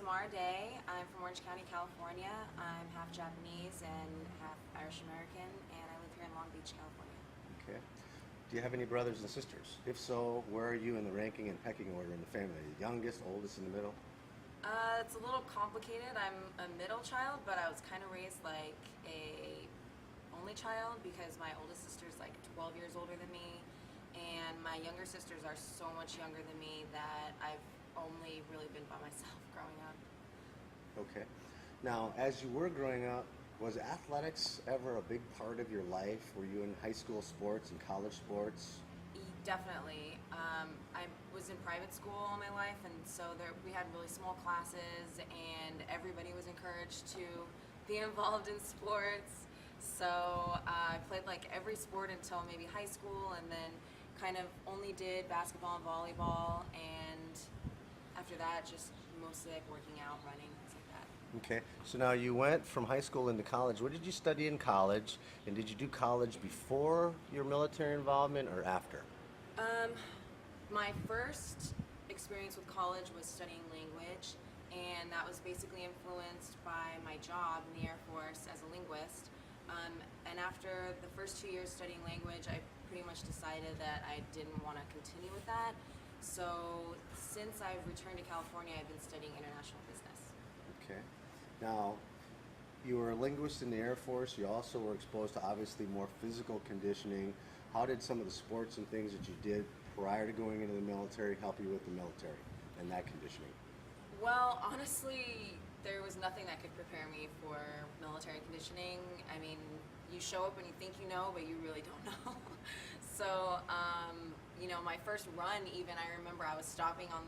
Samara Day. I'm from Orange County, California. I'm half Japanese and half Irish American, and I live here in Long Beach, California. Okay. Do you have any brothers and sisters? If so, where are you in the ranking and pecking order in the family? The youngest, oldest, in the middle? It's a little complicated. I'm a middle child, but I was kind of raised like a only child because my oldest sister's like 12 years older than me, and my younger sisters are so much younger than me that I've only really been by myself growing up. Okay. Now, as you were growing up, was athletics ever a big part of your life? Were you in high school sports and college sports? Definitely. I was in private school all my life, and so we had really small classes, and everybody was encouraged to be involved in sports. So I played like every sport until maybe high school, and then kind of only did basketball and volleyball, and after that, just mostly like working out, running, things like that. Okay. So now you went from high school into college. What did you study in college? And did you do college before your military involvement or after? Um, my first experience with college was studying language, and that was basically influenced by my job in the Air Force as a linguist. And after the first 2 years studying language, I pretty much decided that I didn't want to continue with that. So since I've returned to California, I've been studying international business. Okay. Now, you were a linguist in the Air Force. You also were exposed to obviously more physical conditioning. How did some of the sports and things that you did prior to going into the military help you with the military and that conditioning? Well, honestly, there was nothing that could prepare me for military conditioning. I mean, you show up and you think you know, but you really don't know. So, my first run, even, I remember I was stopping on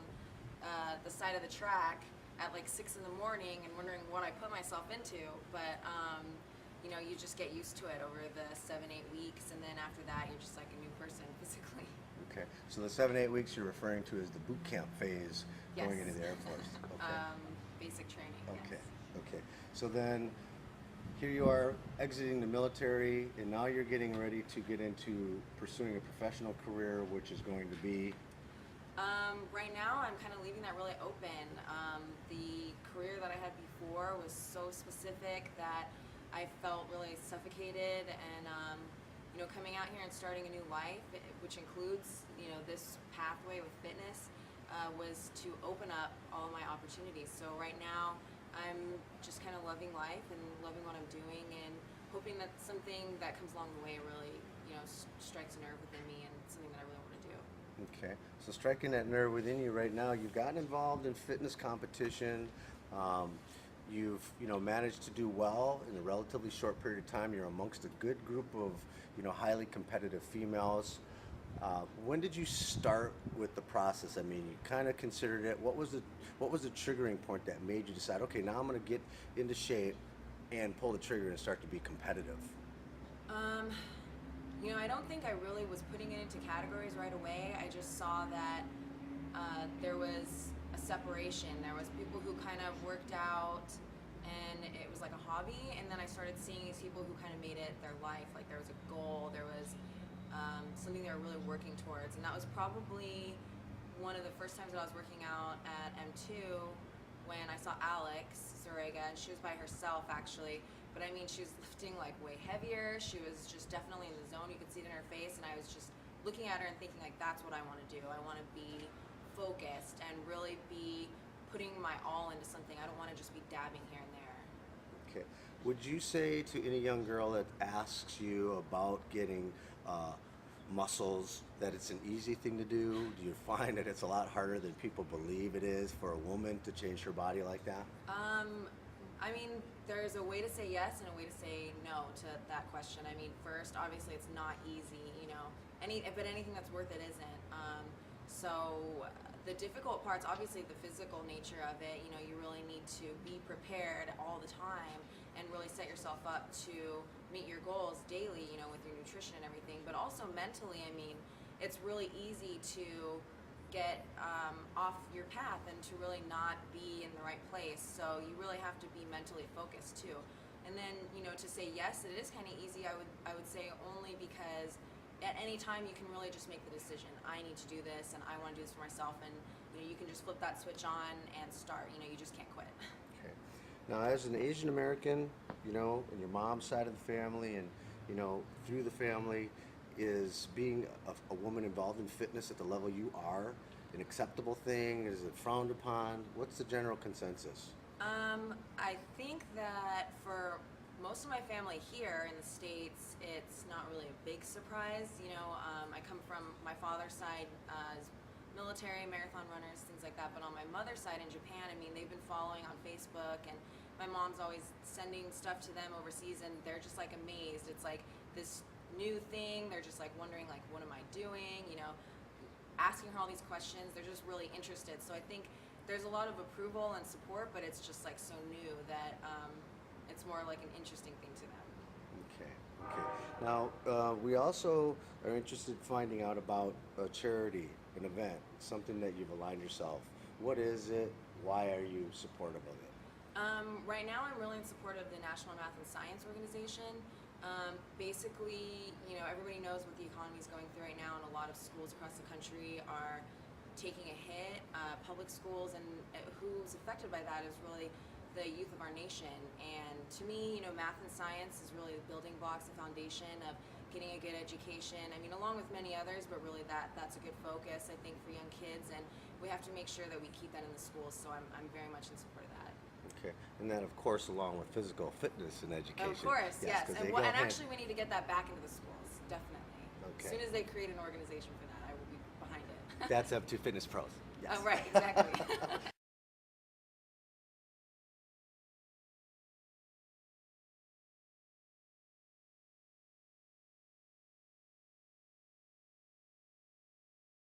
the side of the track at like 6 in the morning and wondering what I put myself into. But, you just get used to it over the 7-8 weeks, and then after that, you're just like a new person physically. Okay. So the 7-8 weeks you're referring to is the boot camp phase Yes. going into the Air Force. Okay. Basic training. Okay. Yes. Okay. So then here you are exiting the military, and now you're getting ready to get into pursuing a professional career, which is going to be. Right now, I'm kind of leaving that really open. The career that I had before was so specific that I felt really suffocated, and coming out here and starting a new life, which includes this pathway with fitness, was to open up all of my opportunities. So right now, I'm just kind of loving life and loving what I'm doing, and hoping that something that comes along the way really strikes a nerve within me and something that I really want to do. Okay, so striking that nerve within you right now, you've gotten involved in fitness competition. You've managed to do well in a relatively short period of time. You're amongst a good group of highly competitive females. When did you start with the process? I mean, you kind of considered it. What was the triggering point that made you decide, okay, now I'm going to get into shape and pull the trigger and start to be competitive? I don't think I really was putting it into categories right away. I just saw that there was a separation. There was people who kind of worked out and it was like a hobby, and then I started seeing these people who kind of made it their life. Like there was a goal, there was something they were really working towards, and that was probably one of the first times that I was working out at M2 when I saw Alex Zarega, and she was by herself actually. But I mean, she was lifting like way heavier. She was just definitely in the zone. You could see it in her face, and I was just looking at her and thinking like, that's what I want to do. I want to be focused and really be putting my all into something. I don't want to just be dabbing here and there. Okay. Would you say to any young girl that asks you about getting muscles that it's an easy thing to do? Do you find that it's a lot harder than people believe it is for a woman to change her body like that? I mean, there's a way to say yes and a way to say no to that question. I mean, first, obviously, it's not easy, but anything that's worth it isn't. So the difficult parts, obviously, the physical nature of it. You really need to be prepared all the time and really set yourself up to meet your goals daily, with your nutrition and everything. But also mentally, I mean, it's really easy to get off your path and to really not be in the right place. So you really have to be mentally focused too. And then to say yes, it is kind of easy. I would say only because at any time you can really just make the decision. I need to do this, and I want to do this for myself. And you can just flip that switch on and start. You just can't quit. Okay. Now, as an Asian American, and your mom's side of the family, and through the family, is being a woman involved in fitness at the level you are an acceptable thing? Is it frowned upon? What's the general consensus? I think that for most of my family here in the States, it's not really a big surprise. I come from my father's side as military, marathon runners, things like that. But on my mother's side in Japan, they've been following on Facebook, and my mom's always sending stuff to them overseas, and they're just like amazed. It's like this new thing. They're just like wondering, like, what am I doing? Asking her all these questions. They're just really interested. So I think there's a lot of approval and support, but it's just like so new that it's more like an interesting thing to them. Okay. Now, we also are interested in finding out about a charity, an event, something that you've aligned yourself. What is it? Why are you supportive of it? Right now, I'm really in support of the National Math and Science Organization. Basically, everybody knows what the economy is going through right now, and a lot of schools across the country are taking a hit. Public schools, and who's affected by that is really the youth of our nation. And to me, math and science is really the building blocks, the foundation of getting a good education. Along with many others, but really that's a good focus, I think, for young kids. And we have to make sure that we keep that in the schools. So I'm very much in support of that. Okay, and then of course along with physical fitness and education. Of course, yes. 'cause And, they go hand- actually, we need to get that back into the schools, definitely. Okay. As soon as they create an organization for that, I will be behind it. That's up to fitness pros. Yes. Oh, right, exactly.